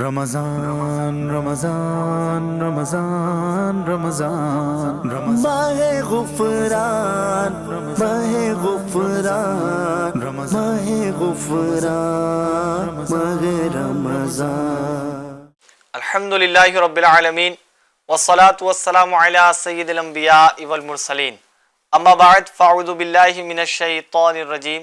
رمضان رمضان رمضان رمضان ماہ غفران ماہ غفران ماہ غفران ماہ رمضان. الحمدللہ رب العالمین والصلاة والسلام علی سید الانبیاء والمرسلین. اما بعد فاعوذ باللہ من الشیطان الرجیم.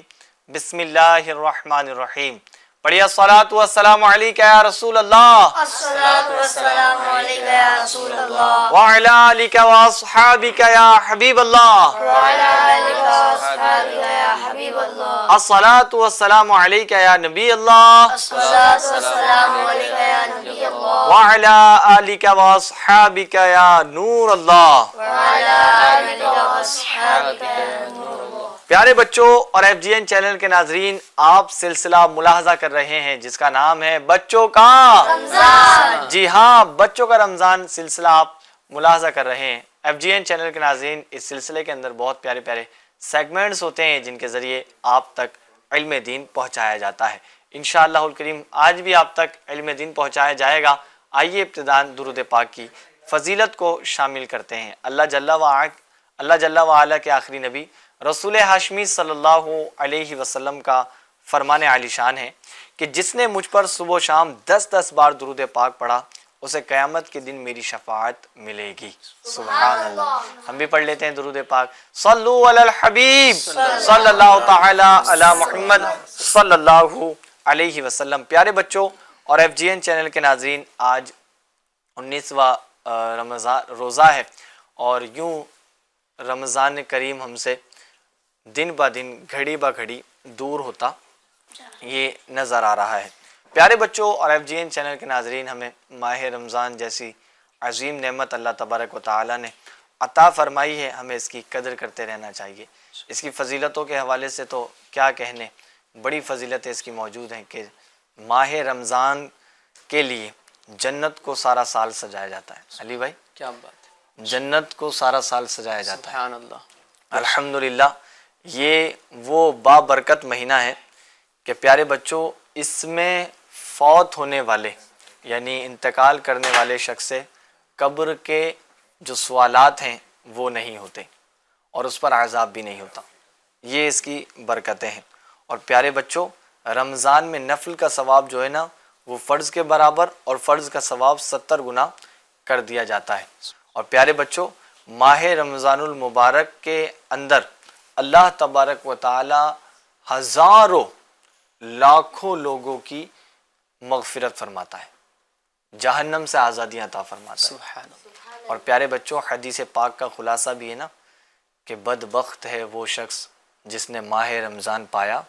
بسم اللہ الرحمن الرحیم. پڑھیے الصلاۃ والسلام علیکہ یا رسول اللہ، الصلاۃ والسلام علیکہ یا رسول اللہ، وعلی آلکہ واصحابکہ یا حبیب اللہ، وعلی آلکہ واصحابکہ یا حبیب اللہ، الصلاۃ والسلام علیکہ یا نبی اللہ، الصلاۃ والسلام علیکہ یا نبی اللہ، وعلی آلکہ واصحابکہ یا نور اللہ. وعلی آلکہ واصحابکہ یا نور اللہ. پیارے بچوں اور ایف جی این چینل کے ناظرین، آپ سلسلہ ملاحظہ کر رہے ہیں جس کا نام ہے بچوں کا رمضان. جی ہاں، بچوں کا رمضان سلسلہ آپ ملاحظہ کر رہے ہیں. ایف جی این چینل کے ناظرین، اس سلسلے کے اندر بہت پیارے پیارے سیگمنٹس ہوتے ہیں جن کے ذریعے آپ تک علم دین پہنچایا جاتا ہے. انشاءاللہ الکریم آج بھی آپ تک علم دین پہنچایا جائے گا. آئیے ابتداءً درود پاک کی فضیلت کو شامل کرتے ہیں. اللہ جل وعلا کے آخری نبی رسول ہاشمی صلی اللہ علیہ وسلم کا فرمان عالی شان ہے کہ جس نے مجھ پر صبح و شام 10 بار درود پاک پڑھا اسے قیامت کے دن میری شفاعت ملے گی. سبحان اللہ. ہم بھی پڑھ لیتے ہیں درود پاک. صلو علی الحبیب صلی اللہ تعالی علی محمد صلی اللہ علیہ وسلم. پیارے بچوں اور ایف جی این چینل کے ناظرین، آج 19واں رمضان روزہ ہے اور یوں رمضان کریم ہم سے دن با دن گھڑی با گھڑی دور ہوتا یہ نظر آ رہا ہے. پیارے بچوں اور ایف جی این چینل کے ناظرین، ہمیں ماہ رمضان جیسی عظیم نعمت اللہ تبارک و تعالی نے عطا فرمائی ہے، ہمیں اس کی قدر کرتے رہنا چاہیے. اس کی فضیلتوں کے حوالے سے تو کیا کہنے، بڑی فضیلتیں اس کی موجود ہیں کہ ماہ رمضان کے لیے جنت کو سارا سال سجایا جاتا ہے. علی بھائی کیا بات ہے، جنت کو سارا سال سجایا جاتا ہے. سبحان اللہ. الحمدللہ یہ وہ بابرکت مہینہ ہے کہ پیارے بچوں اس میں فوت ہونے والے یعنی انتقال کرنے والے شخص سے قبر کے جو سوالات ہیں وہ نہیں ہوتے اور اس پر عذاب بھی نہیں ہوتا. یہ اس کی برکتیں ہیں. اور پیارے بچوں رمضان میں نفل کا ثواب جو ہے نا وہ فرض کے برابر اور فرض کا ثواب 70 گنا کر دیا جاتا ہے. اور پیارے بچوں ماہ رمضان المبارک کے اندر اللہ تبارک و تعالی ہزاروں لاکھوں لوگوں کی مغفرت فرماتا ہے، جہنم سے آزادیاں عطا فرماتا ہے. سبحان اللہ. اور پیارے بچوں حدیث پاک کا خلاصہ بھی ہے نا کہ بدبخت ہے وہ شخص جس نے ماہ رمضان پایا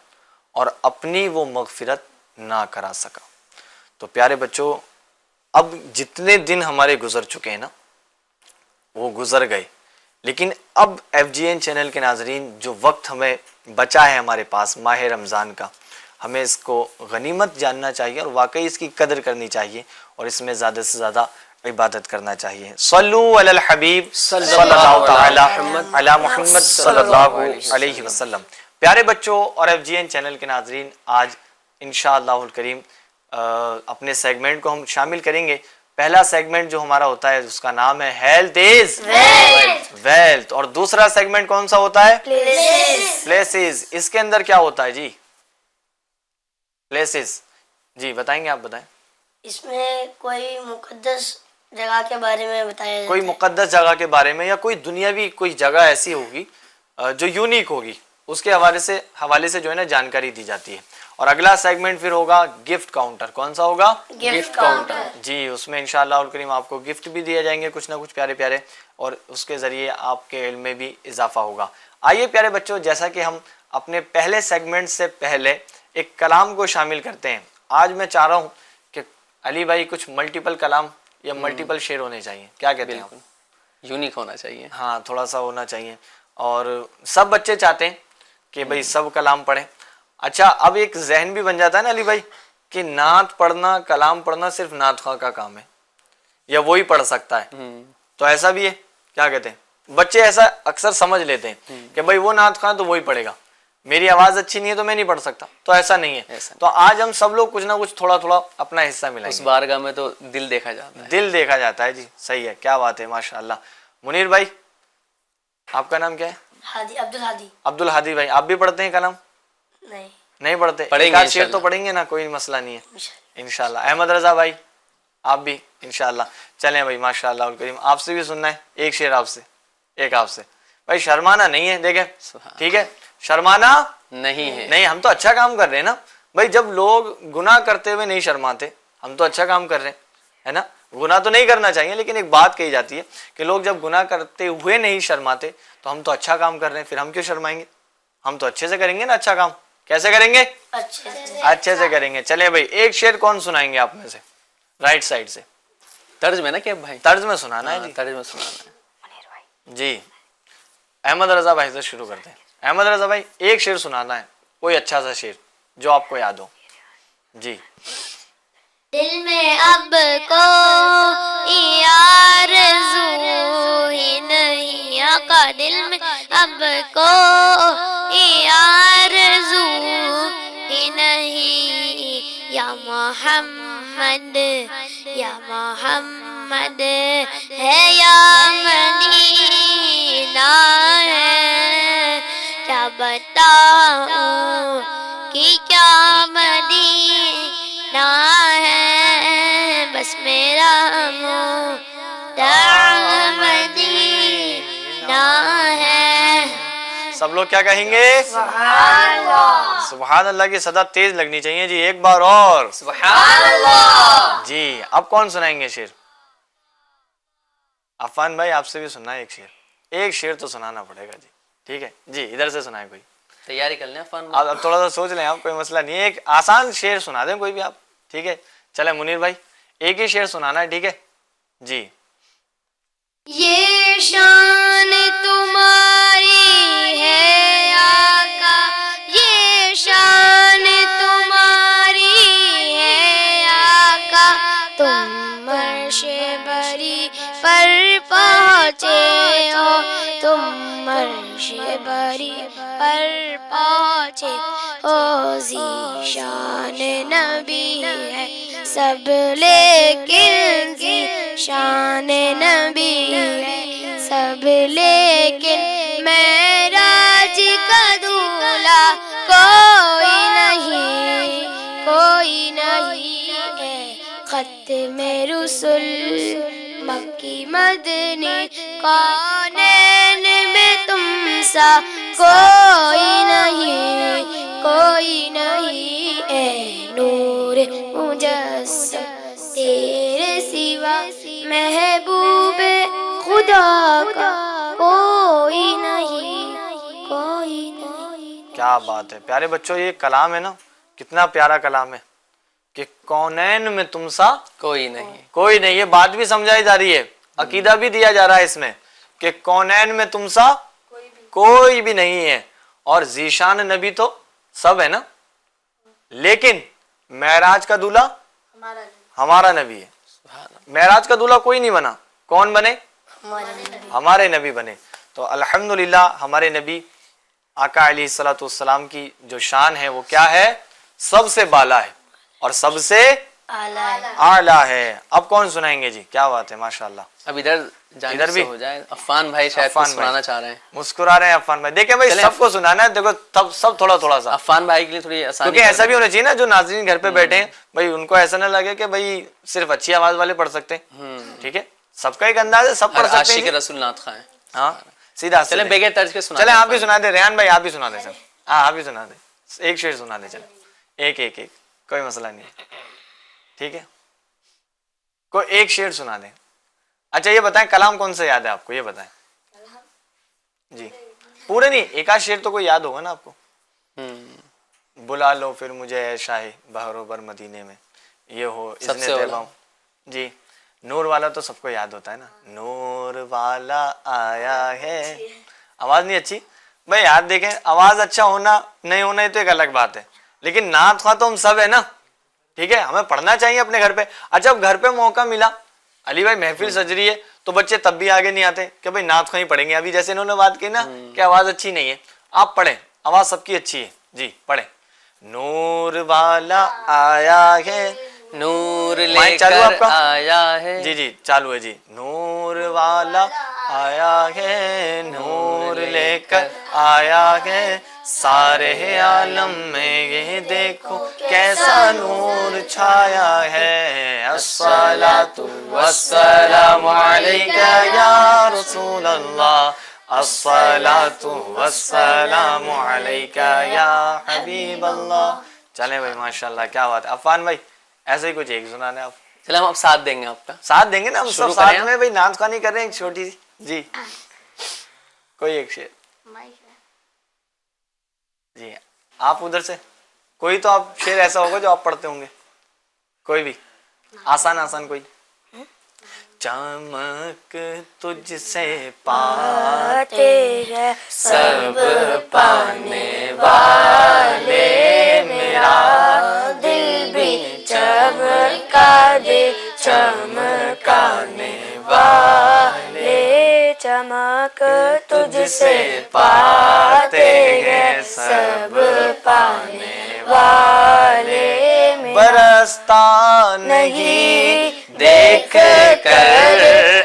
اور اپنی وہ مغفرت نہ کرا سکا. تو پیارے بچوں اب جتنے دن ہمارے گزر چکے ہیں نا وہ گزر گئے، لیکن اب ایف جی این چینل کے ناظرین جو وقت ہمیں بچا ہے ہمارے پاس ماہ رمضان کا، ہمیں اس کو غنیمت جاننا چاہیے اور واقعی اس کی قدر کرنی چاہیے اور اس میں زیادہ سے زیادہ عبادت کرنا چاہیے. صلو علی الحبیب صلی اللہ تعالی علی محمد صلی اللہ علیہ وسلم. پیارے بچوں اور ایف جی این چینل کے ناظرین، آج انشاءاللہ الکریم اپنے سیگمنٹ کو ہم شامل کریں گے. پہلا سیگمنٹ جو ہمارا ہوتا ہے اس کا نام ہے ہیلتھ از ویلتھ، اور دوسرا سیگمنٹ کون سا ہوتا ہے؟ پلیسز. اس کے اندر کیا ہوتا ہے جی؟ پلیسز. جی بتائیں گے، آپ بتائیں. اس میں کوئی مقدس جگہ کے بارے میں بتایا جاتا کوئی ہے. مقدس جگہ کے بارے میں یا کوئی دنیاوی کوئی جگہ ایسی ہوگی جو یونیک ہوگی، اس کے حوالے سے جو ہے نا جانکاری دی جاتی ہے. اور اگلا سیگمنٹ پھر ہوگا گفٹ کاؤنٹر. کون سا ہوگا؟ Gift counter. جی اس میں انشاءاللہ الکریم آپ کو گفٹ بھی دیے جائیں گے کچھ نہ کچھ پیارے پیارے، اور اس کے ذریعے آپ کے علم میں بھی اضافہ ہوگا. آئیے پیارے بچوں، جیسا کہ ہم اپنے پہلے سیگمنٹ سے پہلے ایک کلام کو شامل کرتے ہیں. آج میں چاہ رہا ہوں کہ علی بھائی کچھ ملٹیپل کلام یا ملٹیپل شعر ہونے چاہیے. کیا کہتے ہیں آپ؟ یونیک ہونا چاہیے. ہاں تھوڑا سا ہونا چاہیے، اور سب بچے چاہتے ہیں کہ بھئی سب کلام پڑھیں. اچھا اب ایک ذہن بھی بن جاتا ہے نا علی بھائی کہ نعت پڑھنا، کلام پڑھنا صرف نعت خواہ کا کام ہے یا وہی پڑھ سکتا ہے. تو ایسا بھی ہے، کیا کہتے ہیں بچے ایسا اکثر سمجھ لیتے ہیں کہ بھئی وہ نعت خواہ تو وہی پڑھے گا، میری آواز اچھی نہیں ہے تو میں نہیں پڑھ سکتا، تو ایسا نہیں ہے. ایسا تو آج ہم سب لوگ کچھ نہ کچھ تھوڑا تھوڑا اپنا حصہ ملائیں اس گے. بارگاہ میں تو دل دیکھا جاتا ہے. دل دیکھا جاتا ہے جی. صحیح ہے، کیا بات ہے، ماشاء اللہ. منیر بھائی آپ کا نام کیا ہے؟ ہادی، عبد الحادی. عبد الحادی بھائی، آپ بھی پڑھتے ہیں کلام؟ نہیں. نہیں پڑھتے؟ پڑھیں گے ایک آدھ شعر تو انشاءاللہ. پڑھیں گے نا، کوئی مسئلہ نہیں ہے انشاءاللہ. انشاءاللہ. احمد رضا بھائی آپ بھی انشاءاللہ. چلیں بھائی ماشاء اللہ الکریم، آپ سے بھی سننا ہے ایک شعر، آپ سے ایک، آپ سے بھائی. شرمانا نہیں ہے، دیکھیں سبحان ٹھیک ہے، شرمانا نہیں ہے. نہیں. ہم تو اچھا کام کر رہے ہیں نا بھائی. جب لوگ گناہ کرتے ہوئے نہیں شرماتے، ہم تو اچھا کام کر رہے ہیں، ہے نا. گناہ تو نہیں کرنا چاہیے، لیکن ایک بات کہی جاتی ہے کہ لوگ جب گناہ کرتے ہوئے نہیں شرماتے تو ہم تو اچھا کام کر رہے ہیں، پھر ہم کیوں شرمائیں گے؟ ہم تو اچھے سے کریں گے نا اچھا کام. کیسے کریں گے؟ اچھے سے. اچھے سے کریں گے. چلے بھائی ایک شعر کون سنائیں گے آپ میں سے؟ رائٹ سائڈ سے طرز میں نا کہ بھائی طرز میں سنانا ہے جی. طرز میں سنانا ہے. جی احمد رضا بھائی سے شروع کرتے ہیں. احمد رضا بھائی ایک شعر سنانا ہے، کوئی اچھا سا شعر جو آپ کو یاد ہو. جی. دل میں اب کوئی آرزو ہی نہیں آقا، دل میں اب کوئی آرزو ہی نہیں. یا محمد یا محمد ہے یا مدینہ ہے، کیا بتاؤں کہ کیا مدینہ ہے، بس میرا مدینہ ہے. سب لوگ کیا کہیں گے؟ سبحان اللہ کی صدا تیز لگنی چاہیے جی. ایک بار اور سبحان اللہ. جی. اب کون سنائیں گے شعر؟ عفان بھائی آپ سے بھی سننا ہے ایک شعر. ایک شعر تو سنانا پڑے گا جی. ٹھیک ہے جی، ادھر سے سنائیں کوئی. تیاری کر لیں فن. اب تھوڑا سا سوچ لیں آپ، کوئی مسئلہ نہیں ہے. ایک آسان شعر سنا دیں کوئی بھی آپ. ٹھیک ہے چلے منیر بھائی ایک ہی شعر سنانا ہے. ٹھیک ہے جی. یہ شان تمہاری ہے آقا، یہ شان تمہاری ہے آقا، تم عرش بری پر پہنچے ہو، تم عرش بری پر پہنچے ہو. ذیشان نبی ہے سب لیکن ذیشان نبی ہے سب لیکن معراج کا دولہا کوئی نہیں، کوئی نہیں ہے. ختم رسل مکی مدنی کونین میں تم سا کوئی نہیں، کوئی نہیں. اے نور مجسم تیرے سوا محبوب خدا کا کوئی نہیں، کوئی نہیں. کیا بات ہے پیارے بچوں. یہ کلام ہے نا، کتنا پیارا کلام ہے کہ کونین میں تم سا کوئی نہیں. کوئی نہیں. یہ بات بھی سمجھائی جا رہی ہے، عقیدہ بھی دیا جا رہا ہے اس میں کہ کونین میں تم سا کوئی بھی نہیں ہے. اور ذیشان نبی تو سب ہے نا، لیکن معراج کا دولہا ہمارا نبی ہے. معراج کا دولہا کوئی نہیں بنا، کون بنے؟ ہمارے نبی بنے. تو الحمدللہ ہمارے نبی آقا علیہ الصلوۃ والسلام کی جو شان ہے وہ کیا ہے؟ سب سے بالا ہے اور سب سے اعلیٰ ہے. اب کون سنائیں گے جی؟ کیا بات ہے ماشاء اللہ. اب ادھر جانب سے ہو جائے. عفان بھائی شاید کچھ سنانا چاہ رہے ہیں. مسکرا رہے ہیں عفان بھائی. دیکھیں بھائی سب کو سنانا ہے، دیکھو سب تھوڑا تھوڑا سا، عفان بھائی کے لیے تھوڑی آسانی. کیونکہ ایسا بھی ہونا چاہیے نا جو ناظرین گھر پہ بیٹھے ہیں بھائی ان کو ایسا نہ لگے کہ بھائی صرف اچھی آواز والے پڑھ سکتے ہیں. ٹھیک ہے سب کا ایک انداز ہے، سب پڑھ سکتے عاشق ہیں. رسول نعت خواہ ہیں. ہاں سیدھا چلیں بغیر طرز کے سنا. چلیں آپ بھی سنا دیں. ریحان بھائی آپ بھی سنا دیں سر. ہاں آپ بھی سنا دیں. ایک شعر سنا دیں. چلیں ایک ایک ایک، کوئی مسئلہ نہیں ہے. ٹھیک ہے کوئی ایک شعر سنا دیں. اچھا یہ بتائیں کلام کون سا یاد ہے آپ کو؟ یہ بتائیں جی. پورے نہیں، ایک آدھ شعر تو کوئی یاد ہوگا نا آپ کو. بلا لو پھر مجھے اے شاہ بہر و بر مدینے میں، یہ ہو سب سے اولا جی. نور والا تو سب کو یاد ہوتا ہے نا. نور والا آیا ہے. آواز نہیں اچھی بھائی یاد دیکھیں، آواز اچھا ہونا نہیں ہونا یہ تو ایک الگ بات ہے، لیکن نعت خواہ تو ہم سب ہے نا. ٹھیک ہے ہمیں پڑھنا چاہیے اپنے گھر پہ. اچھا اب گھر پہ موقع ملا، علی بھائی محفل سج رہی ہے تو بچے تب بھی آگے نہیں آتے کہ بھائی نعت خواہ ہی پڑھیں گے. ابھی جیسے انہوں نے بات کی نا کہ آواز اچھی نہیں ہے، آپ پڑھیں آواز سب کی اچھی ہے جی پڑھیں. نور والا آیا ہے, نور لے مائک چالو کر آپ کا؟ آیا ہے. جی جی چالو ہے جی. نور والا آیا ہے, نور لے کر آیا ہے, سارے عالم میں یہ دیکھو کیسا نور چھایا ہے. الصلاۃ والسلام علیک یا رسول اللہ, الصلاۃ والسلام علیک یا حبیب اللہ. چلیں بھائی ماشاء اللہ کیا بات ہے. عفان بھائی ایسے ہی کچھ ایک سنانے آپ چلے ہم اب ساتھ دیں گے آپ کا. ساتھ دیں گے نا ہم سب شروع ساتھ کریں میں. بھائی نعت خوانی کر رہے ہیں ایک چھوٹی سی جی, کوئی ایک شعر جی. آپ ادھر سے کوئی تو آپ شعر ایسا ہوگا جو آپ پڑھتے ہوں گے, کوئی بھی آسان آسان کوئی. چمک تجھ سے پاتے ہیں سب پانے والے, میرا دل بھی چمکا دے چمکانے والے, چمک تجھ سے پاتے ہیں سب پانے والے, برستا نہیں دیکھ کر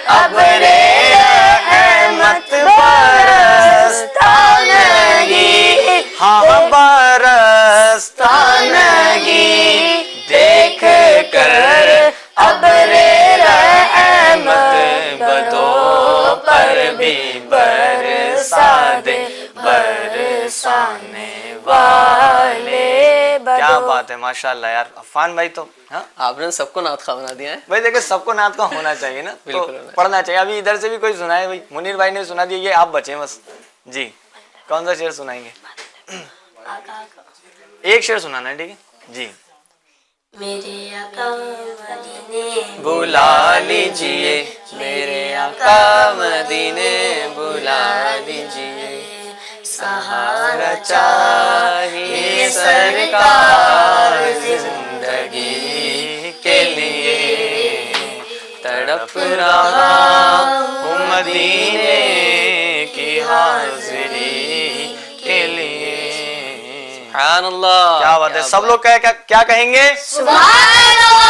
ابر رحمت, برستا نہیں, ہاں برستا نہیں دیکھ کر ابر رحمت, بدو پر بھی برسا دے برسانے والے. کیا بات ہے ماشاء اللہ یار. عفان بھائی تو ہاں آپ نے سب کو نعت خواہ بنا دیا ہے. بھائی دیکھیں سب کو نعت کا ہونا چاہیے نا, تو بالکل ہونا پڑھنا چاہیے. ابھی ادھر سے بھی کوئی سنائے بھائی. منیر بھائی نے سنا دیا, یہ آپ بچیں بس جی. کون سا شعر سنائیں گے؟ ایک شعر سنانا ہے ٹھیک ہے جی. میرے آقا مدینے بلا لیجئے میرے آقا مدینے بلا لیجئے, سہارا چاہیے سرکار زندگی کے لیے, تڑپ رہا ہوں مدینے کی حاضری کے لیے. سبحان اللہ. کیا بات ہے. سب لوگ کیا کہیں گے؟ سبحان اللہ.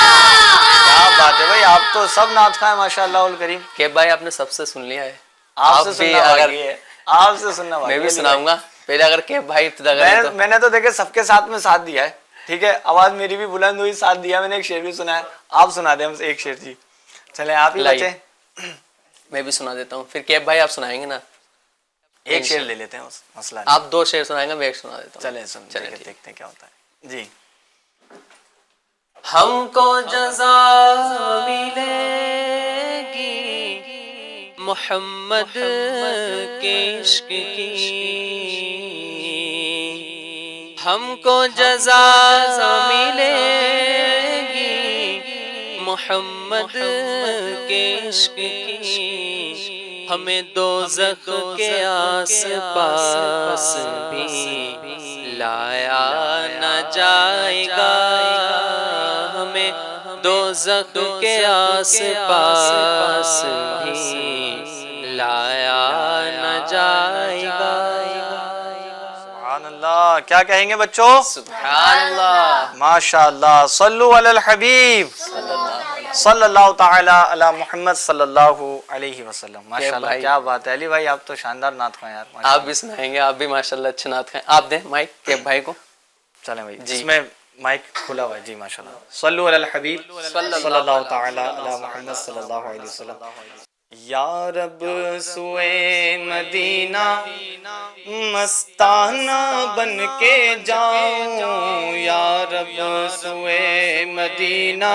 کیا بات ہے بھائی, آپ تو سب نعت خواہ ماشاء اللہ الکریم. کہ بھائی آپ نے سب سے سن لیا ہے. آپ سے بھی سننا اگر باقی ہے, آپ سے سننا باقی میں ہے. بھی سناؤں گا پہلے, اگر کہ بھائی ابتدا کریں تو. میں نے تو دیکھے سب کے ساتھ میں ساتھ دیا ہے ٹھیک ہے, آواز میری بھی بلند ہوئی, ساتھ دیا میں نے. ایک شعر بھی سنا ہے, آپ سنا دیں ہم سے ایک شعر جی. چلیں آپ ہی لائیے. بچیں, میں بھی سنا دیتا ہوں پھر کہ بھائی آپ سنائیں گے نا. ایک شعر لے لیتے ہیں بس, مسئلہ نہیں. آپ 2 شعر سنائیں گے, میں ایک سنا دیتا ہوں. چلیں سن دیکھتے ہیں کیا ہوتا ہے جی. ہم کو جزا ملے گی محمد کے عشق کی, ہم کو جزا ملے گی محمد کے عشق کی, ہمیں دوزخ کے آس پاس بھی لایا نہ جائے گا, ہمیں دوزخ کے آس پاس بھی لایا نہ جائے گا. سبحان اللہ. کیا کہیں گے بچوں؟ سبحان اللہ. ماشاء اللہ. صلو علی الحبیب صلی اللہ تعالی علی محمد صلی اللہ علیہ وسلم. ماشاء اللہ کیا بات ہے. علی بھائی آپ تو شاندار نعت خواہ یار. آپ بھی سنائیں گے, آپ بھی ماشاءاللہ اچھے نعت خواہ. آپ دیں مائک کیب بھائی کو. چلیں بھائی جس میں مائک کھلا ہوا ہے جی. ماشاء اللہ. صلو علی الحبیب صلی اللہ تعالی علی محمد صلی اللہ علیہ وسلم. یا رب سوئے مدینہ مستانہ بن کے جاؤں, یا رب سوئے مدینہ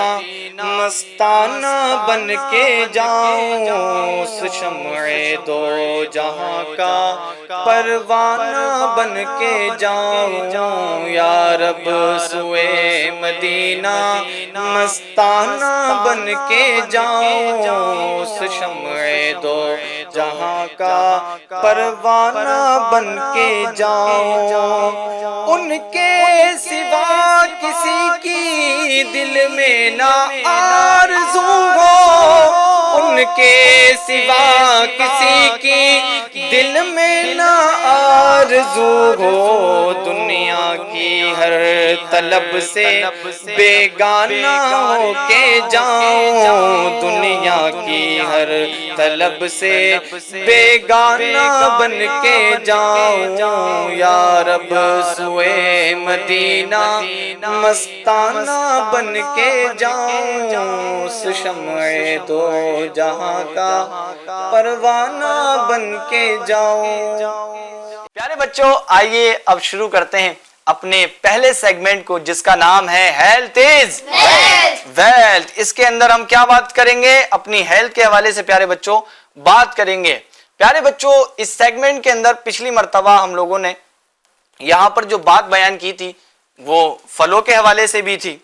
مستانہ بن کے جاؤں, اس شمع دو جہاں کا پروانہ بن کے جاؤں, یا رب سوئے مدینہ مستانہ بن کے جاؤں, اس شمع دو جہاں کا پروانہ بن کے جاؤں, ان کے سوا کسی کی دل میں نہ آرزو ہو, ان کے سوا کسی کی دل میں نہ آرزو ہو دنیا کی ہر طلب سے بیگانہ ہو کے جاؤں، دنیا کی ہر طلب سے بیگانہ بن کے جاؤں، یا رب سوئے مدینہ مستانہ بن کے جاؤں، اس شمع دو جہاں کا پروانہ بن کے جاؤں۔ پیارے بچوں، آئیے اب شروع کرتے ہیں اپنے پہلے سیگمنٹ کو، جس کا نام ہے ہیلتھ از ویلتھ۔ اس کے اندر ہم کیا بات کریں گے؟ اپنی ہیلتھ کے حوالے سے پیارے بچوں بات کریں گے۔ پیارے بچوں، اس سیگمنٹ کے اندر پچھلی مرتبہ ہم لوگوں نے یہاں پر جو بات بیان کی تھی وہ پھلوں کے حوالے سے بھی تھی،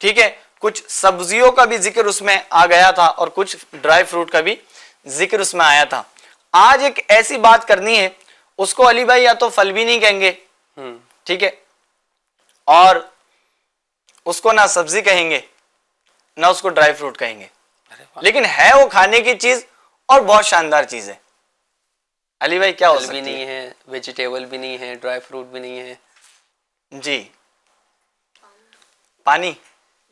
ٹھیک ہے، کچھ سبزیوں کا بھی ذکر اس میں آ گیا تھا اور کچھ ڈرائی فروٹ کا بھی ذکر اس میں آیا تھا۔ آج ایک ایسی بات کرنی ہے، اس کو علی بھائی یا تو پھل بھی نہیں کہیں گے، ٹھیک ہے، اور اس کو نہ سبزی کہیں گے نہ اس کو ڈرائی فروٹ کہیں گے، لیکن ہے وہ کھانے کی چیز اور بہت شاندار چیز ہے۔ علی بھائی کیا ہو سکتی ہے؟ بھی نہیں ہے، ویجیٹیبل بھی نہیں ہے، ڈرائی فروٹ بھی نہیں ہے۔ جی، پانی،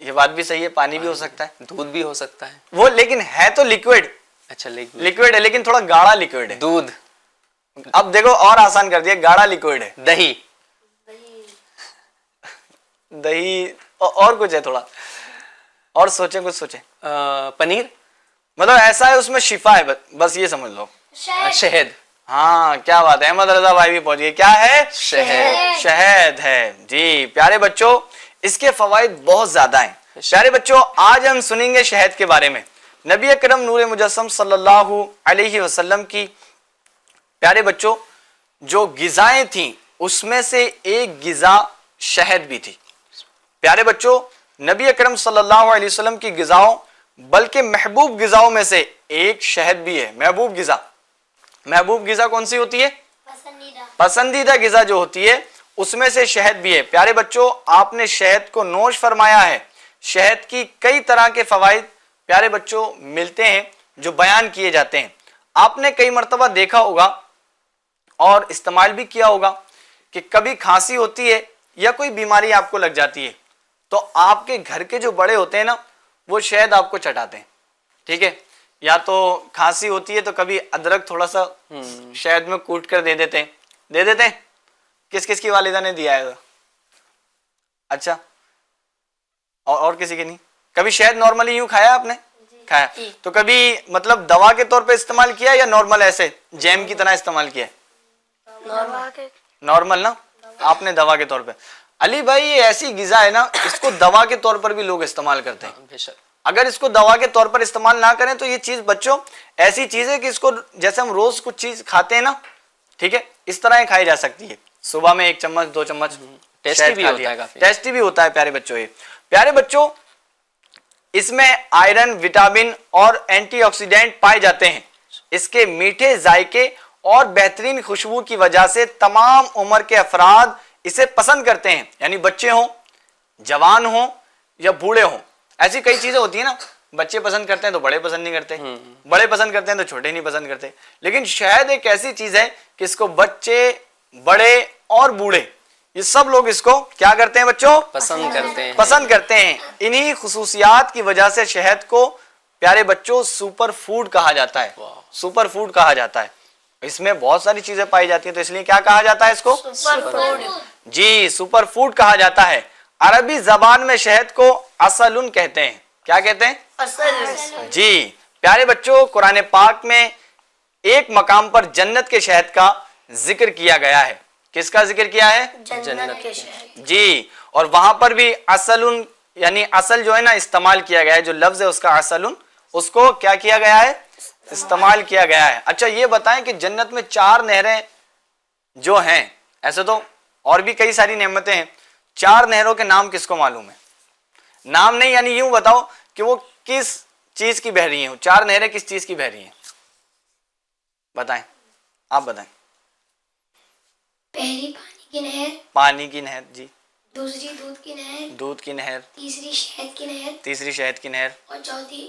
یہ بات بھی صحیح ہے، پانی بھی ہو سکتا ہے، دودھ بھی ہو سکتا ہے۔ وہ لیکن ہے تو لیکوڈ، اچھا، لیکوڈ ہے لیکن تھوڑا گاڑھا لیکوڈ ہے۔ دودھ، اب دیکھو اور آسان کر دیا، گاڑھا لیکوڈ ہے۔ دہی، دہی اور کچھ ہے، تھوڑا اور سوچیں، کچھ سوچیں۔ پنیر، مطلب ایسا ہے اس میں شفا ہے، بس یہ سمجھ لو۔ شہد، ہاں کیا بات ہے، احمد رضا بھائی بھی پہنچ گئے، کیا ہے؟ شہد، شہد ہے جی۔ پیارے بچوں، اس کے فوائد بہت زیادہ ہیں۔ پیارے بچوں، آج ہم سنیں گے شہد کے بارے میں۔ نبی اکرم نور مجسم صلی اللہ علیہ وسلم کی پیارے بچوں جو غذائیں تھیں اس میں سے ایک غذا شہد بھی تھی۔ پیارے بچوں، نبی اکرم صلی اللہ علیہ وسلم کی غذاؤں بلکہ محبوب غذاؤں میں سے ایک شہد بھی ہے۔ محبوب غذا، محبوب غذا کون سی ہوتی ہے؟ پسندیدہ غذا جو ہوتی ہے اس میں سے شہد بھی ہے۔ پیارے بچوں، آپ نے شہد کو نوش فرمایا ہے۔ شہد کی کئی طرح کے فوائد پیارے بچوں ملتے ہیں جو بیان کیے جاتے ہیں۔ آپ نے کئی مرتبہ دیکھا ہوگا اور استعمال بھی کیا ہوگا کہ کبھی کھانسی ہوتی ہے یا کوئی بیماری آپ کو لگ جاتی ہے تو آپ کے گھر کے جو بڑے ہوتے ہیں نا وہ شہد آپ کو چٹاتے ہیں، ٹھیک ہے، یا تو کھانسی ہوتی ہے تو کبھی ادرک تھوڑا سا شہد میں کوٹ کر دے دیتے ہیں۔ کس کس کی والدہ نے دیا ہے؟ اچھا، اور کسی کے نہیں؟ کبھی شہد نارملی یوں کھایا آپ نے؟ کھایا تو کبھی مطلب دوا کے طور پہ استعمال کیا یا نارمل ایسے جیم کی طرح استعمال کیا؟ نارمل نا، آپ نے دوا کے طور پہ۔ علی بھائی یہ ایسی غذا ہے نا، اس کو دوا کے طور پر بھی لوگ استعمال کرتے ہیں۔ اگر اس کو دوا کے طور پر استعمال نہ کریں تو یہ چیز بچوں ایسی چیز ہے کہ اس کو جیسے ہم روز کچھ چیز کھاتے ہیں نا، ٹھیک ہے، اس طرح ہی کھائی جا سکتی ہے۔ صبح میں 1 چمچ 2 چمچ ٹیسٹی بھی ہوتا ہے، کافی ٹیسٹی بھی ہوتا ہے پیارے بچوں۔ یہ پیارے بچوں اس میں آئرن، وٹامن اور اینٹی آکسیڈنٹ پائے جاتے ہیں۔ اس کے میٹھے ذائقے اور بہترین خوشبو کی وجہ سے تمام عمر کے افراد اسے پسند کرتے ہیں، یعنی بچے ہوں، جوان ہوں یا بوڑھے ہوں۔ ایسی کئی چیزیں ہوتی ہیں نا، بچے پسند کرتے ہیں تو بڑے پسند نہیں کرتے، بڑے پسند کرتے ہیں تو چھوٹے نہیں پسند کرتے، لیکن شہد ایک ایسی چیز ہے کہ اس کو بچے، بڑے اور بوڑھے یہ سب لوگ اس کو کیا کرتے ہیں بچوں؟ پسند کرتے ہیں۔ انہی خصوصیات کی وجہ سے شہد کو پیارے بچوں سپر فوڈ کہا جاتا ہے، سپر فوڈ کہا جاتا ہے۔ اس میں بہت ساری چیزیں پائی جاتی ہیں تو اس لیے کیا کہا جاتا ہے اس کو؟ جی، سپر فوڈ کہا جاتا ہے۔ عربی زبان میں شہد کو عسل کہتے ہیں۔ کیا کہتے ہیں؟ جی پیارے بچوں، قرآن پاک میں ایک مقام پر جنت کے شہد کا ذکر کیا گیا ہے۔ کس کا ذکر کیا ہے؟ جنت کے شہد۔ جی، اور وہاں پر بھی عسل یعنی اصل جو ہے نا استعمال کیا گیا ہے، جو لفظ ہے اس کا عسل، اس کو کیا کیا گیا ہے؟ استعمال کیا گیا ہے۔ اچھا یہ بتائیں کہ جنت میں 4 نہریں جو ہیں، ایسے تو اور بھی کئی ساری نعمتیں ہیں، 4 نہروں کے نام کس کو معلوم ہے؟ نام نہیں، یعنی یوں بتاؤ کہ وہ کس چیز کی بہ رہی ہیں، 4 نہریں کس چیز کی بہ رہی ہیں؟ بتائیں، آپ بتائیں۔ پہلی پانی کی نہر، پانی کی نہر، جی، دوسری دودھ کی نہر، دودھ کی نہر، تیسری شہد کی نہر، تیسری شہد کی نہر، اور چوتھی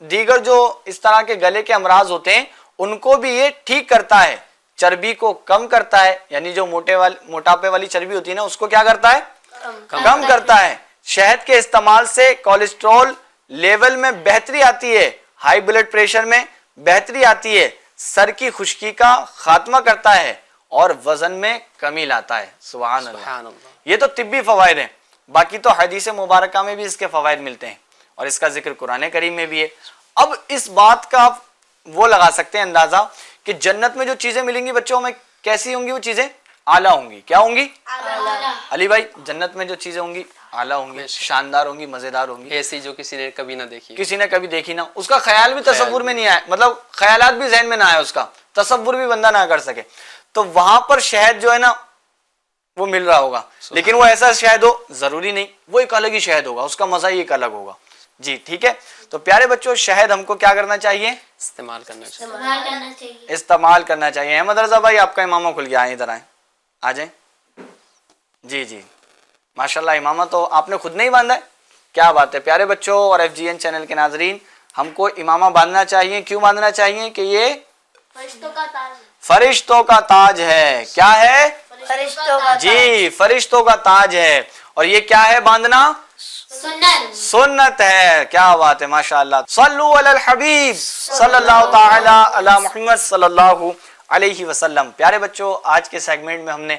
دیگر جو اس طرح کے گلے کے امراض ہوتے ہیں ان کو بھی یہ ٹھیک کرتا ہے، چربی کو کم کرتا ہے، یعنی جو موٹاپے والی چربی ہوتی ہے نا اس کو کیا کرتا ہے؟ کم کرتا ہے۔ شہد کے استعمال سے کولیسٹرول لیول میں بہتری آتی ہے، ہائی بلڈ پریشر میں بہتری آتی ہے، سر کی خشکی کا خاتمہ کرتا ہے اور وزن میں کمی لاتا ہے۔ سبحان اللہ۔ یہ تو طبی فوائد ہیں، باقی تو حدیث مبارکہ میں بھی اس کے فوائد ملتے ہیں اور اس کا ذکر قرآن کریم میں بھی ہے۔ اب اس بات کا وہ لگا سکتے ہیں اندازہ کہ جنت میں جو چیزیں ملیں گی بچوں میں کیسی ہوں گی؟ وہ چیزیں اعلیٰ ہوں گی۔ کیا ہوں گی؟ علی بھائی، جنت میں جو چیزیں ہوں گی اعلیٰ ہوں گی، شاندار ہوں گی، مزیدار ہوں گی، ایسی جو کسی نے کبھی نہ دیکھی، کسی نے کبھی دیکھی نہ، اس کا خیال بھی تصور میں نہیں آیا، مطلب خیالات بھی ذہن میں نہ آئے، اس کا تصور بھی بندہ نہ کر سکے۔ تو وہاں پر شہد جو ہے نا وہ مل رہا ہوگا، لیکن وہ ایسا شہد ہو ضروری نہیں، وہ ایک الگ ہی شہد ہوگا، اس کا مزہ ہی ایک الگ ہوگا۔ جی ٹھیک ہے، تو پیارے بچوں شہد ہم کو کیا کرنا چاہیے؟ استعمال کرنا چاہیے۔ استعمال کرنا چاہیے۔ احمد رضا بھائی آپ کا امامہ کھل گیا، ادھر آئیں، آ جائیں۔ جی جی ماشاءاللہ، امامہ تو آپ نے خود نہیں باندھا ہے، کیا بات ہے۔ پیارے بچوں اور ایف جی این چینل کے ناظرین، ہم کو امامہ باندھنا چاہیے۔ کیوں باندھنا چاہیے؟ کہ یہ فرشتوں کا تاج ہے۔ کیا ہے؟ فرشتوں کا جی فرشتوں کا تاج ہے۔ اور یہ کیا ہے باندھنا؟ سنت ہے۔ کیا بات ہے، ماشاءاللہ۔ صلو علی الحبیب صلی اللہ تعالی علی محمد صلی اللہ علیہ وسلم۔ پیارے بچوں، آج کے سیگمنٹ میں ہم نے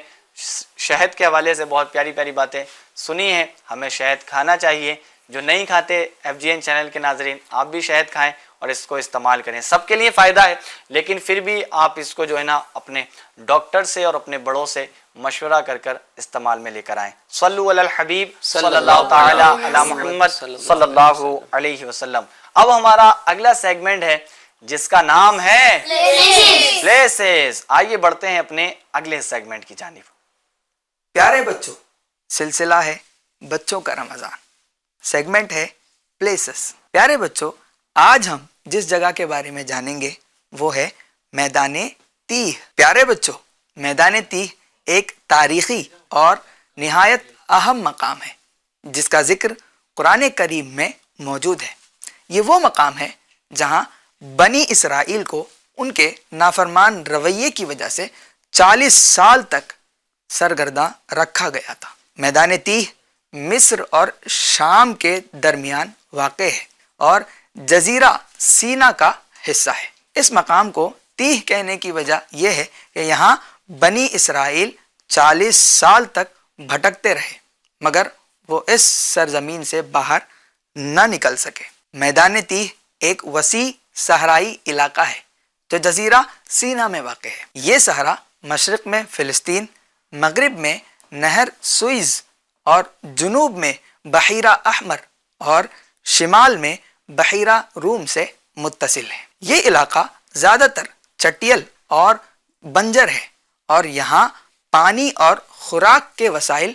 شہد کے حوالے سے بہت پیاری پیاری باتیں سنی ہیں۔ ہمیں شہد کھانا چاہیے، جو نہیں کھاتے ایف جی این چینل کے ناظرین آپ بھی شہد کھائیں اور اس کو استعمال کریں، سب کے لیے فائدہ ہے، لیکن پھر بھی آپ اس کو جو ہے نا اپنے ڈاکٹر سے اور اپنے بڑوں سے مشورہ کر کر استعمال میں لے کر آئیں۔ صلو علی الحبیب صلی اللہ تعالی علی محمد صلی اللہ علیہ وسلم۔ اب ہمارا اگلا سیگمنٹ ہے جس کا نام ہے پلیسز۔ آئیے بڑھتے ہیں اپنے اگلے سیگمنٹ کی جانب۔ پیارے بچوں، سلسلہ ہے بچوں کا رمضان، سیگمنٹ ہے پلیسز۔ پیارے بچوں، آج ہم جس جگہ کے بارے میں جانیں گے وہ ہے میدان تیہ۔ پیارے بچوں، میدان تیہ ایک تاریخی اور نہایت اہم مقام ہے جس کا ذکر قرآن کریم میں موجود ہے۔ یہ وہ مقام ہے جہاں بنی اسرائیل کو ان کے نافرمان رویے کی وجہ سے 40 سال تک سرگرداں رکھا گیا تھا۔ میدان تیہ مصر اور شام کے درمیان واقع ہے اور جزیرہ سینا کا حصہ ہے۔ اس مقام کو تیہ کہنے کی وجہ یہ ہے کہ یہاں بنی اسرائیل 40 سال تک بھٹکتے رہے مگر وہ اس سرزمین سے باہر نہ نکل سکے۔ میدان تیہ ایک وسیع صحرائی علاقہ ہے جو جزیرہ سینا میں واقع ہے۔ یہ صحرا مشرق میں فلسطین، مغرب میں نہر سوئز اور جنوب میں بحیرہ احمر اور شمال میں بحیرہ روم سے متصل ہے۔ یہ علاقہ زیادہ تر چٹیل اور بنجر ہے اور یہاں پانی اور خوراک کے وسائل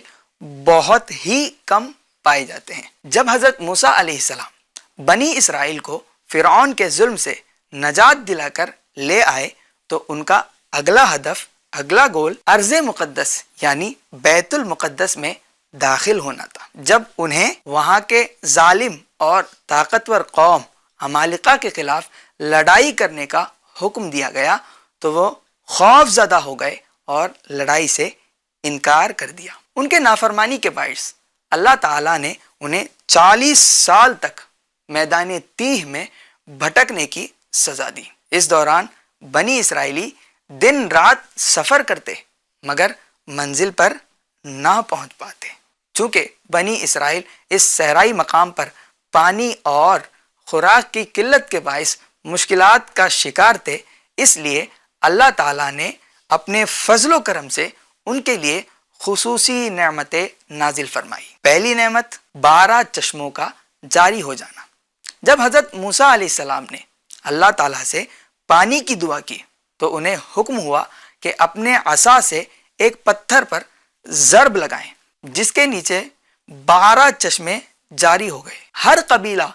بہت ہی کم پائے جاتے ہیں۔ جب حضرت موسیٰ علیہ السلام بنی اسرائیل کو فرعون کے ظلم سے نجات دلا کر لے آئے تو ان کا اگلا ہدف، اگلا گول ارض مقدس یعنی بیت المقدس میں داخل ہونا تھا۔ جب انہیں وہاں کے ظالم اور طاقتور قوم عمالقہ کے خلاف لڑائی کرنے کا حکم دیا گیا تو وہ خوف زدہ ہو گئے اور لڑائی سے انکار کر دیا۔ ان کے نافرمانی کے باعث اللہ تعالیٰ نے انہیں 40 سال تک میدان تیہ میں بھٹکنے کی سزا دی۔ اس دوران بنی اسرائیلی دن رات سفر کرتے مگر منزل پر نہ پہنچ پاتے۔ چونکہ بنی اسرائیل اس صحرائی مقام پر پانی اور خوراک کی قلت کے باعث مشکلات کا شکار تھے، اس لیے اللہ تعالیٰ نے اپنے فضل و کرم سے ان کے لیے خصوصی نعمتیں نازل فرمائی۔ پہلی نعمت 12 چشموں کا جاری ہو جانا۔ جب حضرت موسیٰ علیہ السلام نے اللہ تعالیٰ سے پانی کی دعا کی تو انہیں حکم ہوا کہ اپنے عصا سے ایک پتھر پر ضرب لگائیں جس کے نیچے 12 چشمے جاری ہو گئے۔ ہر قبیلہ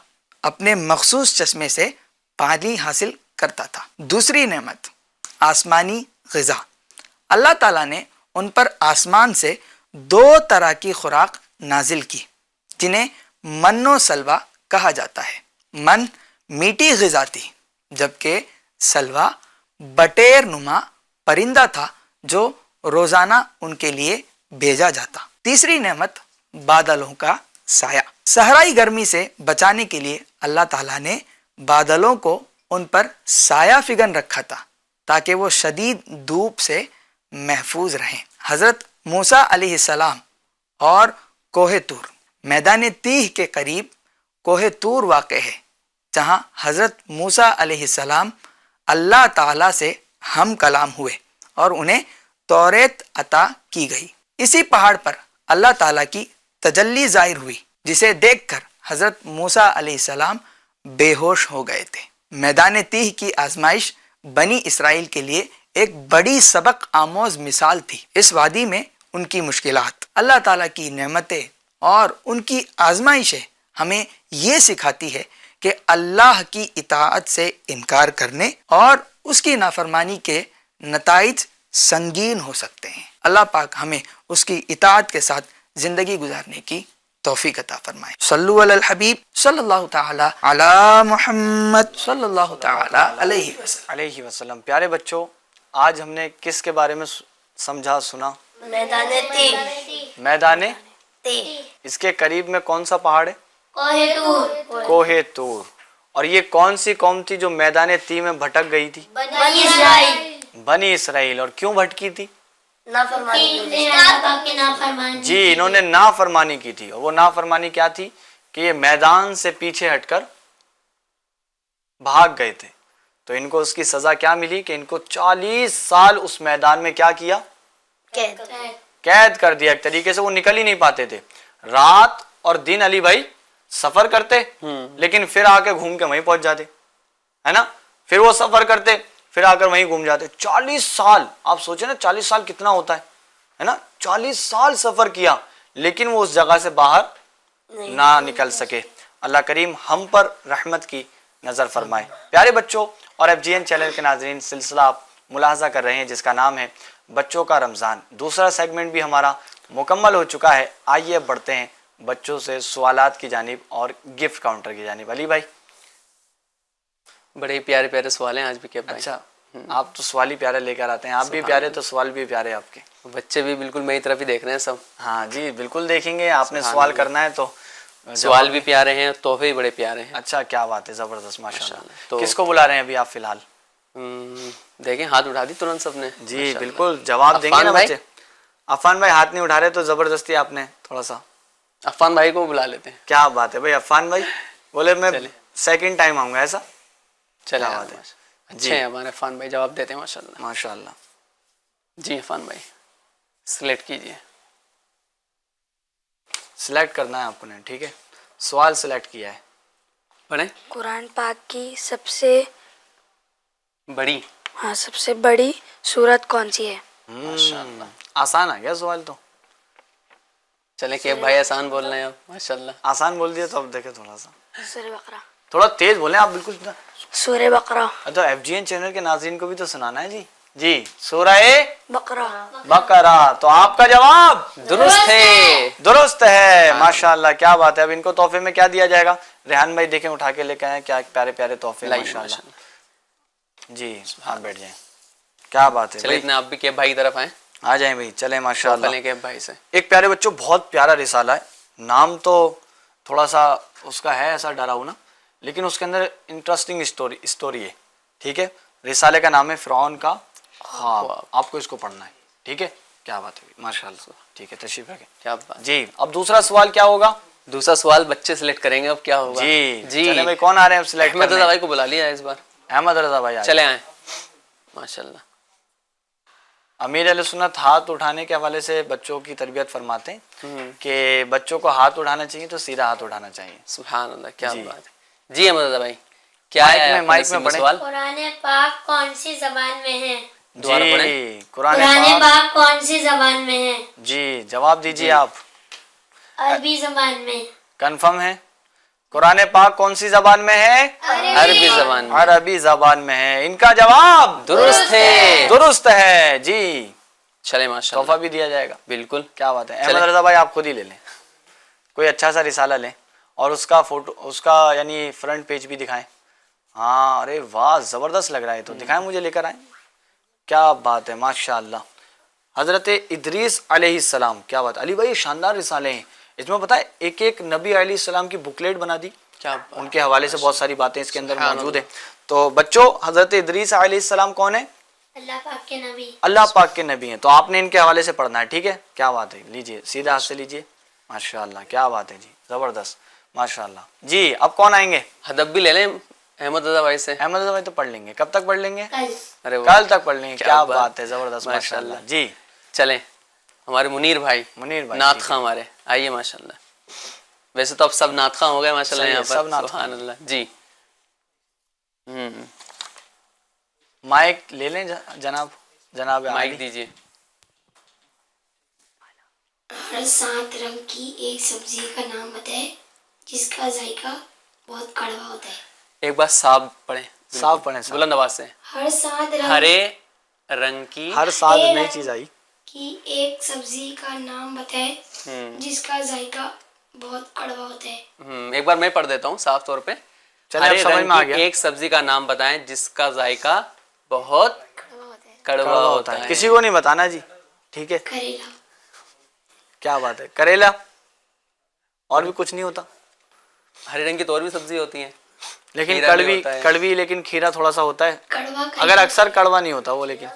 اپنے مخصوص چشمے سے پانی حاصل کرتا تھا۔ دوسری نعمت آسمانی غذا۔ اللہ تعالیٰ نے ان پر آسمان سے 2 طرح کی خوراک نازل کی جنہیں من و سلوہ کہا جاتا ہے۔ من میٹھی غذا تھی، جبکہ سلوا بٹیر نما پرندہ تھا جو روزانہ ان کے لیے بھیجا جاتا۔ تیسری نعمت بادلوں کا سایہ۔ صحرائی گرمی سے بچانے کے لیے اللہ تعالیٰ نے بادلوں کو ان پر سایہ فگن رکھا تھا تاکہ وہ شدید دھوپ سے محفوظ رہیں۔ حضرت موسیٰ علیہ السلام اور کوہ طور، میدان تیہ کے قریب کوہ طور واقع ہے، جہاں حضرت موسیٰ علیہ السلام اللہ تعالیٰ سے ہم کلام ہوئے اور انہیں توریت عطا کی گئی۔ اسی پہاڑ پر اللہ تعالیٰ کی تجلی ظاہر ہوئی، جسے دیکھ کر حضرت موسیٰ علیہ السلام بے ہوش ہو گئے تھے۔ میدان تیہ کی آزمائش بنی اسرائیل کے لیے ایک بڑی سبق آموز مثال تھی۔ اس وادی میں ان کی مشکلات، اللہ تعالیٰ کی نعمتیں اور ان کی آزمائشیں ہمیں یہ سکھاتی ہے کہ اللہ کی اطاعت سے انکار کرنے اور اس کی نافرمانی کے نتائج سنگین ہو سکتے ہیں۔ اللہ پاک ہمیں اس کی اطاعت کے ساتھ زندگی گزارنے کی توفیق عطا فرمائے۔ صلو علی الحبیب صلی اللہ تعالی علی محمد صلی اللہ تعالی علیہ وسلم۔ پیارے بچوں، آج ہم نے کس کے بارے میں سمجھا سنا؟ میدان تیہ۔ میدان تیہ۔ اس کے قریب میں کون سا پہاڑ ہے؟ کوہ طور۔ کوہ طور۔ اور یہ کون سی قوم تھی جو میدان تیہ میں بھٹک گئی تھی؟ بنی اسرائیل۔ بنی اسرائیل۔ اور کیوں بھٹکی تھی؟ نافرمانی۔ جی، انہوں نے نافرمانی کی تھی، اور وہ نافرمانی کیا تھی کہ یہ میدان سے پیچھے ہٹ کر بھاگ گئے تھے، تو ان کو اس کی سزا کیا ملی کہ ان کو 40 سال اس میدان میں کیا کیا؟ قید کر دیا۔ ایک طریقے سے وہ نکل ہی نہیں پاتے تھے۔ رات اور دن علی بھائی سفر کرتے، لیکن پھر آ کے گھوم کے وہیں پہنچ جاتے، ہے نا؟ پھر وہ سفر کرتے، پھر آ کر وہیں گھوم جاتے۔ 40 سال، آپ سوچیں نا 40 سال کتنا ہوتا ہے نا؟ 40 سال سفر کیا، لیکن وہ اس جگہ سے باہر نہ نکل سکے۔ اللہ کریم ہم پر رحمت کی نظر فرمائے۔ پیارے بچوں اور FGN چینل کے ناظرین، سلسلہ آپ ملاحظہ کر رہے ہیں جس کا نام ہے بچوں کا رمضان۔ دوسرا سیگمنٹ بھی ہمارا مکمل ہو چکا ہے۔ آئیے بڑھتے ہیں بچوں سے سوالات کی جانب اور گفٹ کاؤنٹر کی جانب۔ علی بھائی، بڑے ہی پیارے پیارے سوال ہیں آج بھی کیا بھائی۔ اچھا، آپ تو سوال ہی پیارے لے کر آتے ہیں، آپ بھی پیارے تو سوال بھی پیارے آپ کے۔ بچے بھی بالکل میری طرف ہی دیکھ رہے ہیں سب۔ ہاں جی، بالکل دیکھیں گے، آپ نے سوال کرنا ہے تو سوال بھی پیارے ہیں، تحفے بھی بڑے پیارے ہیں۔ اچھا، کیا بات ہے، زبردست، ماشاءاللہ۔ تو کس کو بلا رہے ہیں ابھی آپ فی الحال؟ دیکھیں ہاتھ اٹھا دی ترنت سب نے۔ جی بالکل، جواب دیں گے نا بچے۔ عفان بھائی ہاتھ نہیں اٹھا رہے تو زبردستی آپ نے تھوڑا سا۔ عفان بھائی کو بلا لیتے ہیں۔ کیا بات ہے بھائی، عفان بھائی بولے میں سیکنڈ ٹائم آؤں گا، ایسا؟ چلے بات ہے، اچھے ہیں ہمارے عفان بھائی، جواب دیتے ہیں ماشاءاللہ۔ ماشاءاللہ۔ جی عفان بھائی سلیکٹ کیجئے۔ سلیکٹ کرنا ہے آپ نے، ٹھیک ہے؟ سوال سلیکٹ کیا ہے، پڑھیں۔ قرآن پاک کی سب سے بڑی، سب سے بڑی سورت کون سی ہے؟ آسان ہے کیا سوال؟ تو چلے کہ بھائی آسان بول رہے ہیں اب، ماشاءاللہ آسان بول دیا تو اب دیکھیں تھوڑا سا، سورہ بقرہ۔ تھوڑا تیز بولیں آپ، بالکل۔ سورہ بقرہ۔ تو FGN چینل کے ناظرین کو بھی تو سنانا ہے جی۔ جی، سورہ بقرہ۔ بقرہ۔ تو آپ کا جواب درست ہے، درست ہے، ماشاءاللہ، کیا بات ہے۔ اب ان کو تحفے میں کیا دیا جائے گا؟ ریحان بھائی دیکھیں اٹھا کے لے کے آئے، کیا پیارے پیارے تحفے، ماشاءاللہ۔ جی آپ بیٹھ جائیں، کیا بات ہے چلے اتنے آپ بھی کہ بھائی کی طرف آئیں، آ جائیں بھائی، چلیں ماشاءاللہ۔ پہلے کہ بھائی سے ایک پیارے بچوں بہت پیارا رسالہ ہے، نام تو تھوڑا سا اس کا ہے ایسا ڈراؤنا، لیکن اس کے اندر انٹرسٹنگ اسٹوری ہے، ٹھیک ہے؟ رسالے کا نام ہے فرعون کا خواب۔ آپ کو اس کو پڑھنا ہے، ٹھیک ہے؟ کیا بات ہے ماشاءاللہ، ٹھیک ہے، تشریف رکھیں۔ کیا بات۔ جی اب دوسرا سوال کیا ہوگا؟ دوسرا سوال بچے سلیکٹ کریں گے، اب کیا ہوگا؟ جی جی چلیں بھائی، کون آ رہے ہیں اب سلیکٹ احمد رضا کرنے؟ بھائی کو بلا لیا ہے اس بار، احمد رضا بھائی چلے آئیں ماشاءاللہ۔ امیر علیہ سنت ہاتھ اٹھانے کے حوالے سے بچوں کی تربیت فرماتے ہیں کہ بچوں کو ہاتھ اٹھانا چاہیے تو سیدھا ہاتھ اٹھانا چاہیے۔ سبحان اللہ، کیا جی۔ بات ہے۔ جی احمد رضا بھائی کیا ہے مائک میں پڑھیں۔ سوال؟ قرآن پاک کون سی زبان میں ہے؟ دوبارہ جی پڑھیں۔ قرآن قرآن پاک، پاک کون سی زبان میں ہے؟ جی جواب دیجیے آپ، عربی زبان میں۔ کنفرم ہے؟ قرآن پاک کون سی زبان میں ہے؟ عربی زبان میں عربی زبان میں ہے۔ ان کا جواب درست ہے، درست ہے جی۔ چلے ماشاءاللہ، تحفہ بھی دیا جائے گا، بالکل۔ کیا بات ہے۔ احمد رضا بھائی آپ خود ہی لے لیں، کوئی اچھا سا رسالہ لیں اور اس کا فوٹو، اس کا یعنی فرنٹ پیج بھی دکھائیں ہاں ارے واہ زبردست لگ رہا ہے. تو دکھائیں مجھے, لے کر آئیں. کیا بات ہے ماشاء اللہ. حضرت ادریس علیہ السلام, کیا بات. علی بھائی شاندار رسالے ہیں. اس میں پتہ ہے ایک ایک نبی علیہ السلام کی بکلیٹ بنا دی, کیا ان کے حوالے سے بہت ساری باتیں اس کے اندر سبحان موجود ہیں. تو بچوں حضرت ادریس علیہ السلام کون ہے؟ اللہ پاک کے نبی. اللہ پاک کے نبی ہیں. تو آپ نے ان کے حوالے سے پڑھنا ہے, ٹھیک ہے. کیا بات ہے, لیجئے سیدھے ہاتھ سے لیجئے. ماشاء اللہ کیا بات ہے جی, زبردست ماشاء اللہ. جی اب کون آئیں گے؟ ہدف بھی لے لیں احمد رضا بھائی سے. احمد رضا بھائی تو پڑھ لیں گے, کب تک پڑھ لیں گے؟ ارے واہ. کل تک پڑھ لیں گے. کیا بات ہے, زبردست ماشاء اللہ. جی چلیں ہمارے منیر بھائی, منیر بھائی نعت خواں ہمارے, آئیے ماشاء اللہ. ویسے تو اب سب نعت خواں ہو گئے ماشاء اللہ یہاں سب پر, نعت سبحان اللہ. جی مائک لے لیں جناب, جناب مائک دیجیے. ہر 7 رنگ کی ایک سبزی کا نام بتائے جس کا ذائقہ بہت کڑوا ہوتا ہے. ایک بار صاحب پڑھیں, صاف پڑھیں, صاف. بلند آواز سے. ہر 7 رنگ ہرے رنگ کی ہر سال نئی چیز آئی. کی ایک سبزی کا نام بتائے جس کا ذائقہ بہت کڑوا ہوتا ہے. ایک بار میں پڑھ دیتا ہوں صاف طور پہ. چلے اب ہرے سمجھ رنگ میں آ کی گیا. ایک سبزی کا نام بتائیں جس کا ذائقہ بہت کڑوا ہوتا ہے. کسی کو نہیں بتانا جی, ٹھیک ہے. کریلا. کیا بات ہے, کریلا. اور بھی کچھ نہیں ہوتا. ہرے رنگ کی تو اور بھی سبزی ہوتی ہیں لیکن کھیرا بھی کڑوی ہوتا ہے. کڑوی, لیکن کھیرا تھوڑا سا ہوتا ہے, کڑوا اگر اکثر کڑوا نہیں ہوتا وہ. لیکن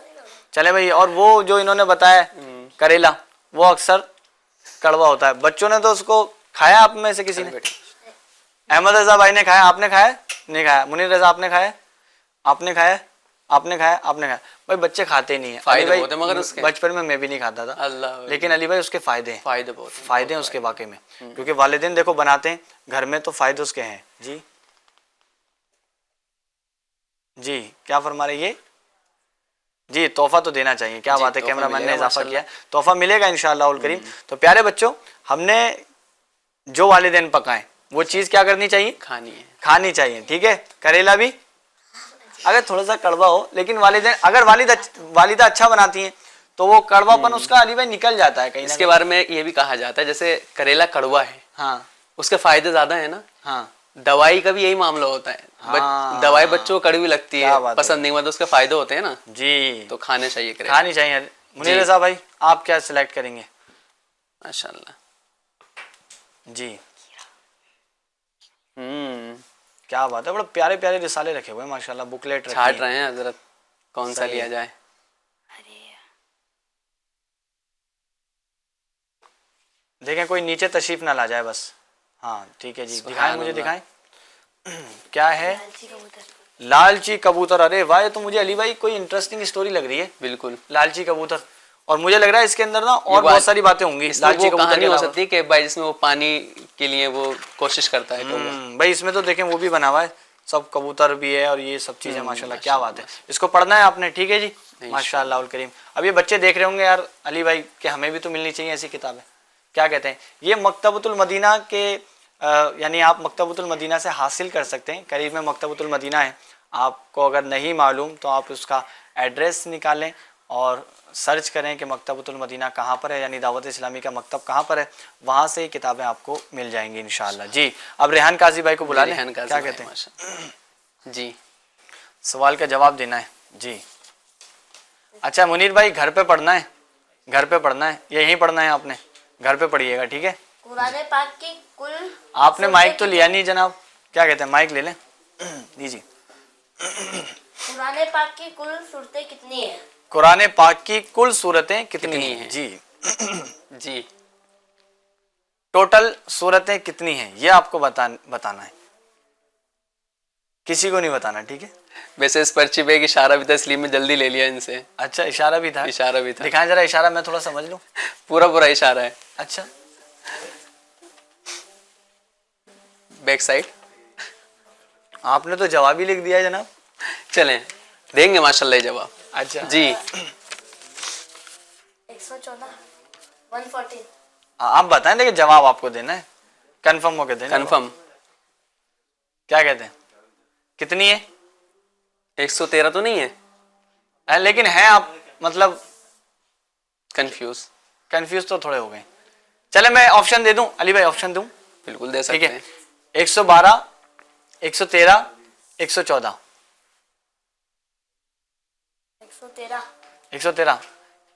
چلے بھائی, اور وہ جو انہوں نے بتایا کریلا وہ اکثر کڑوا ہوتا ہے. بچوں نے تو اس کو کھایا آپ میں سے کسی نے؟ احمد رضا بھائی نے کھایا, آپ نے کھایا نہیں کھایا؟ منیر رضا آپ نے کھایا, آپ نے کھایا, آپ نے کھایا, آپ نے کھایا. بھائی بچے کھاتے نہیں ہیں. فائدے علی بہت ہیں مگر اس کے. بچپن میں بھی نہیں کھاتا تھا, اللہ, لیکن علی بھائی اس کے فائدے ہیں, فائدے بہت ہیں, فائدے ہیں اس کے واقعے میں, کیونکہ والدین دیکھو بناتے ہیں گھر میں تو فائدے اس کے ہیں. جی جی کیا فرما رہے یہ؟ جی تحفہ تو دینا چاہیے. کیا بات ہے, کیمرہ مین نے اضافہ کیا, تحفہ ملے گا انشاءاللہ الکریم. تو پیارے بچوں, ہم نے جو والدین پکائیں وہ چیز کیا کرنی چاہیے؟ کھانی ہے, کھانی چاہیے, ٹھیک ہے. کریلا بھی اگر تھوڑا سا کڑوا ہو, لیکن والدین اگر والدہ اچھا بناتی ہیں تو وہ کڑوا پن اس کا علی بھائی نکل جاتا ہے کہیں. اس کے بارے میں یہ بھی کہا جاتا ہے جیسے کریلا کڑوا ہے, ہاں اس کے فائدے زیادہ ہیں نا. ہاں دوائی کا بھی یہی معاملہ ہوتا ہے, دوائی بچوں کو کڑوی لگتی ہے, پسند نہیں ہوتا, اس کے فائدے ہوتے ہیں نا. جی تو کھانے چاہیے, کریلا کھانی چاہیے. منیر رضا بھائی آپ کیا سلیکٹ کریں گے؟ ماشاء اللہ. جی کیا بات ہے, بڑے پیارے پیارے رسالے رکھے ہوئے ہیں ماشاءاللہ, بکلیٹ رکھی چھاٹ رہے ہیں حضرت, کون سا لیا جائے. دیکھیں کوئی نیچے تشریف نہ لا جائے بس. ہاں ٹھیک ہے جی, دکھائیں مجھے, دکھائیں. کیا ہے؟ لالچی کبوتر. ارے واہ, تو مجھے علی بھائی کوئی انٹرسٹنگ اسٹوری لگ رہی ہے. بالکل لالچی کبوتر, اور مجھے لگ رہا ہے اس کے اندر نا اور بہت ساری باتیں ہوں گی. لالچی کبوتر کہانی ہو سکتی ہے کہ بھائی جس میں وہ پانی کے لیے وہ کوشش کرتا ہے. بھائی اس میں تو دیکھیں وہ بھی بنا ہوا ہے, سب کبوتر بھی ہے اور یہ سب چیزیں ماشاءاللہ. کیا بات ہے, اس کو پڑھنا ہے آپ نے, ٹھیک ہے جی. ماشاءاللہ الکریم. اب یہ بچے دیکھ رہے ہوں گے یار علی بھائی کہ ہمیں بھی تو ملنی چاہیے ایسی کتابیں. کیا کہتے ہیں, یہ مکتبۃ المدینہ کے یعنی آپ مکتبۃ المدینہ سے حاصل کر سکتے ہیں. قریب میں مکتبۃ المدینہ ہے, آپ کو اگر نہیں معلوم تو آپ اس کا ایڈریس نکالیں اور سرچ کریں کہ مکتبۃ المدینہ کہاں پر ہے, یعنی دعوت اسلامی کا مکتب کہاں پر ہے, وہاں سے کتابیں آپ کو مل جائیں گی انشاءاللہ. جی اب ریحان قاضی بھائی کو بلا لیں, کیا کہتے ہیں؟ جی سوال کا جواب دینا ہے. جی اچھا منیر بھائی گھر پہ پڑھنا ہے, گھر پہ پڑھنا ہے, یہیں پڑھنا ہے آپ نے, گھر پہ پڑھیے گا, ٹھیک ہے. قرآن پاک کی کل آپ نے مائک تو لیا نہیں جناب, کیا کہتے ہیں, مائک لے لیں دیجیے. قرآن پاک کی کل صورتیں کتنی ہیں؟ قرآن پاک کی کل صورتیں کتنی ہیں؟ جی جی ٹوٹل صورتیں کتنی ہیں یہ آپ کو بتانا ہے, کسی کو نہیں بتانا, ٹھیک ہے. ویسے اس پرچی پہ ایک اشارہ بھی تسلیم میں جلدی لے لیا ان سے. اچھا اشارہ بھی تھا, اشارہ بھی تھا, دکھائیں ذرا اشارہ, میں تھوڑا سمجھ لوں. پورا پورا اشارہ ہے. اچھا بیک سائڈ. آپ نے تو جواب ہی لکھ دیا ہے جناب. چلیں دیں گے ماشاءاللہ جواب. اچھا جی 114 114. آپ بتائیں, لیکن جواب آپ کو دینا ہے, کنفرم ہو کے دینا. کنفرم. کیا کہتے ہیں, کتنی ہے؟ 113 تو نہیں ہے, لیکن ہے آپ مطلب کنفیوز تو تھوڑے ہو گئے. چلے میں آپشن دے دوں علی بھائی, آپشن دوں؟ بالکل دے ٹھیک سکتے ہے. ہیں. 112 113 114, 113।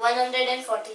114।